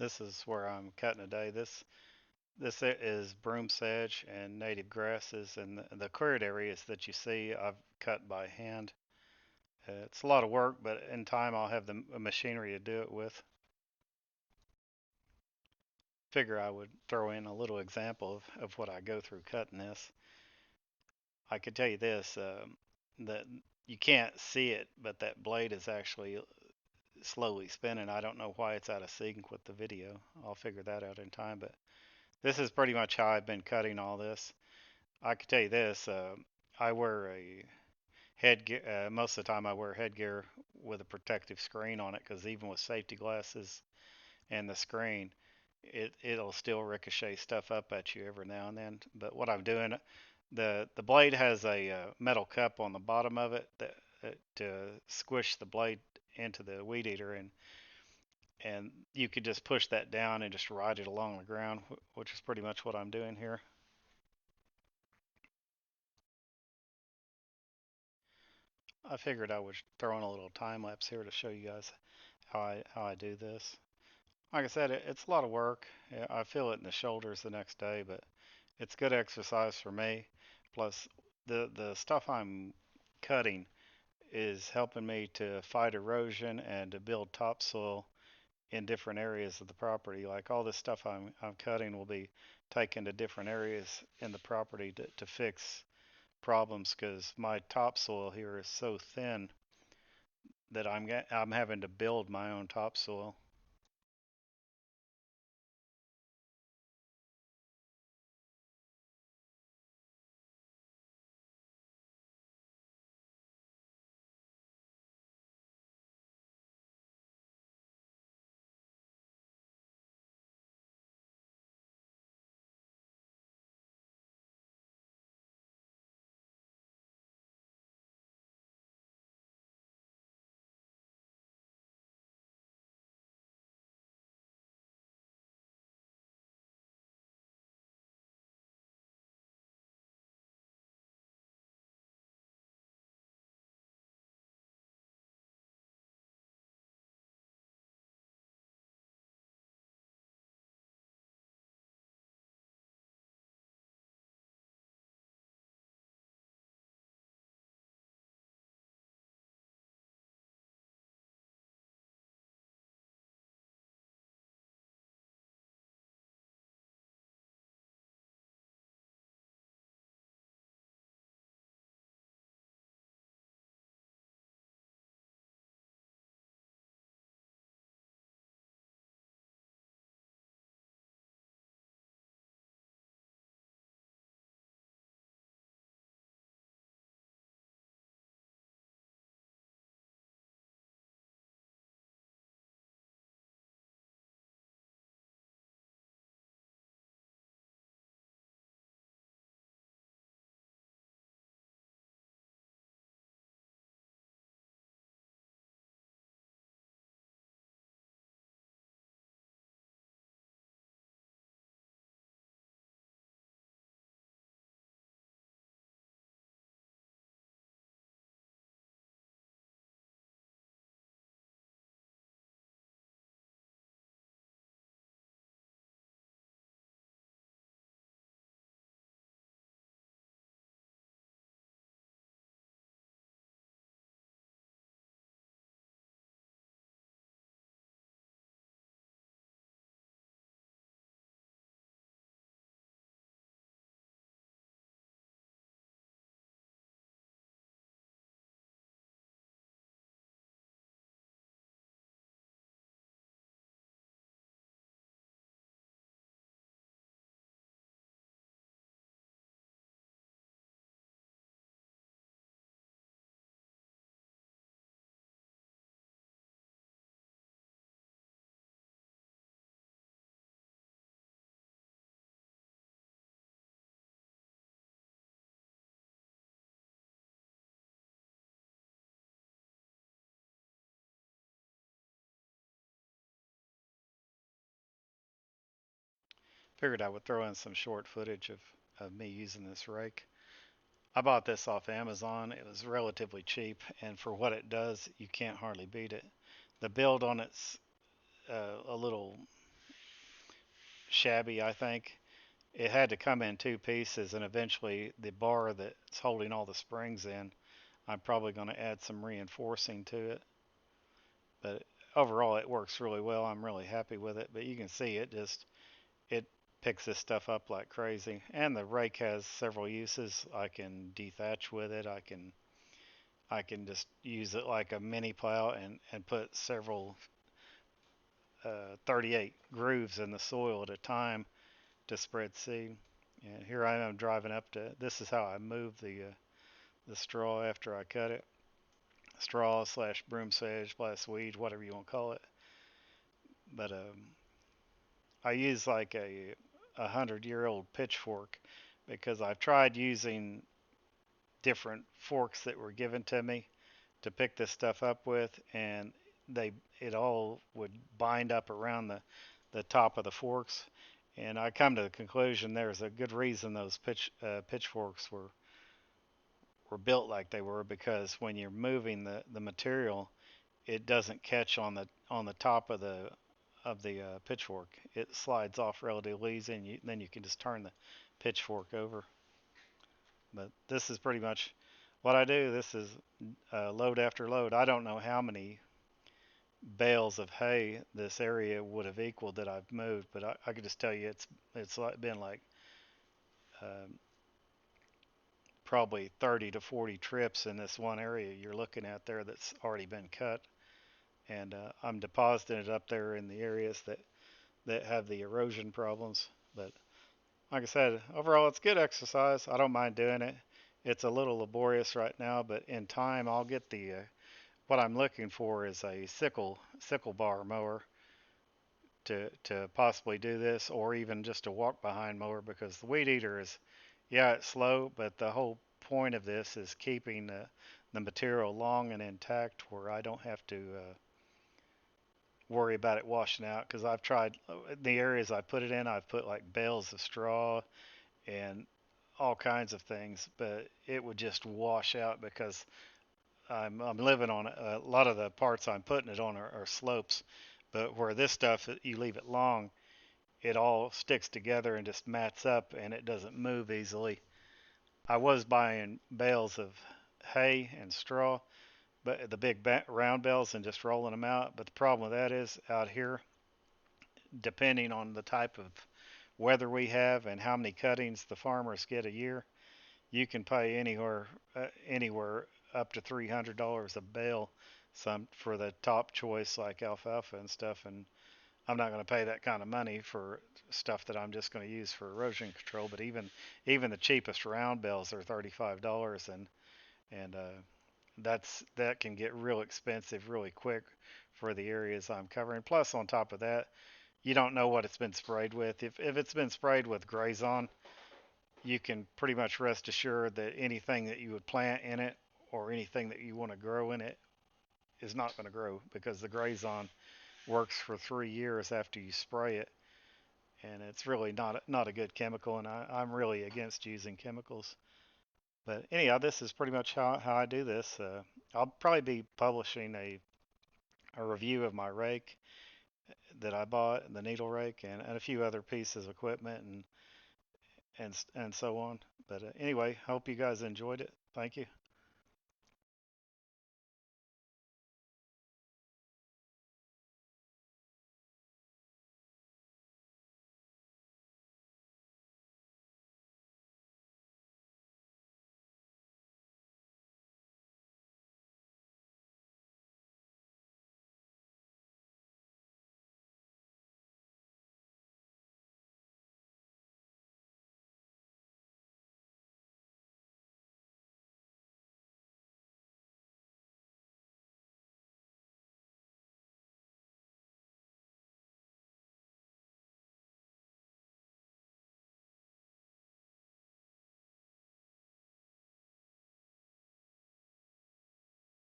This is where I'm cutting today. This is broom sedge and native grasses, and the cleared areas that you see I've cut by hand. It's a lot of work, but in time I'll have the machinery to do it with. Figure I would throw in a little example of what I go through cutting this. I could tell you this, that you can't see it, but that blade is actually slowly spinning. I don't know why it's out of sync with the video. I'll figure that out in time, but this is pretty much how I've been cutting all this. I can tell you this, I wear a headgear, most of the time I wear headgear with a protective screen on it because even with safety glasses and the screen, it'll still ricochet stuff up at you every now and then. But what I'm doing, the blade has a metal cup on the bottom of it to squish the blade into the weed eater, and you could just push that down and just ride it along the ground, which is pretty much what I'm doing here. I figured I would throw in a little time lapse here to show you guys how I do this. Like I said, it's a lot of work. Yeah, I feel it in the shoulders the next day, but it's good exercise for me. Plus, the stuff I'm cutting is helping me to fight erosion and to build topsoil in different areas of the property. Like all this stuff I'm cutting will be taken to different areas in the property to fix problems because my topsoil here is so thin that I'm having to build my own topsoil. Figured I would throw in some short footage of me using this rake. I bought this off Amazon. It was relatively cheap, and for what it does, you can't hardly beat it. The build on it's a little shabby, I think. It had to come in two pieces, and eventually the bar that's holding all the springs in, I'm probably going to add some reinforcing to it. But overall, it works really well. I'm really happy with it. But you can see it picks this stuff up like crazy. And the rake has several uses. I can dethatch with it. I can just use it like a mini plow and put several 38 grooves in the soil at a time to spread seed. And here I am driving up to. This is how I move the straw after I cut it. Straw slash broom sedge slash weed, whatever you want to call it. But I use like a 100-year-old pitchfork because I've tried using different forks that were given to me to pick this stuff up with, and they it all would bind up around the top of the forks. And I come to the conclusion there's a good reason those pitchforks were built like they were, because when you're moving the material, it doesn't catch on the top of the pitchfork. It slides off relatively easy, and then you can just turn the pitchfork over. But this is pretty much what I do. This is load after load. I don't know how many bales of hay this area would have equaled that I've moved, but I could just tell you it's been like um, probably 30 to 40 trips in this one area you're looking at there that's already been cut, and I'm depositing it up there in the areas that have the erosion problems. But like I said, overall it's good exercise. I don't mind doing it. It's a little laborious right now, but in time I'll get the what I'm looking for is a sickle bar mower to possibly do this, or even just a walk behind mower, because the weed eater is, yeah, it's slow, but the whole point of this is keeping the material long and intact where I don't have to worry about it washing out. Because I've tried the areas I put it in, I've put like bales of straw and all kinds of things, but it would just wash out because I'm living on a lot of the parts I'm putting it on are slopes, but where this stuff you leave it long, it all sticks together and just mats up and it doesn't move easily. I was buying bales of hay and straw, but the big round bales, and just rolling them out. But the problem with that is out here, depending on the type of weather we have and how many cuttings the farmers get a year, you can pay anywhere up to $300 a bale some for the top choice like alfalfa and stuff. And I'm not going to pay that kind of money for stuff that I'm just going to use for erosion control. But even the cheapest round bales are $35, and that can get real expensive really quick for the areas I'm covering. Plus, on top of that, you don't know what it's been sprayed with. If it's been sprayed with grazon, you can pretty much rest assured that anything that you would plant in it or anything that you want to grow in it is not going to grow, because the grazon works for 3 years after you spray it, and it's really not a good chemical, and I'm really against using chemicals. But anyhow, this is pretty much how I do this. I'll probably be publishing a review of my rake that I bought, the needle rake, and a few other pieces of equipment and so on. But anyway, hope you guys enjoyed it. Thank you.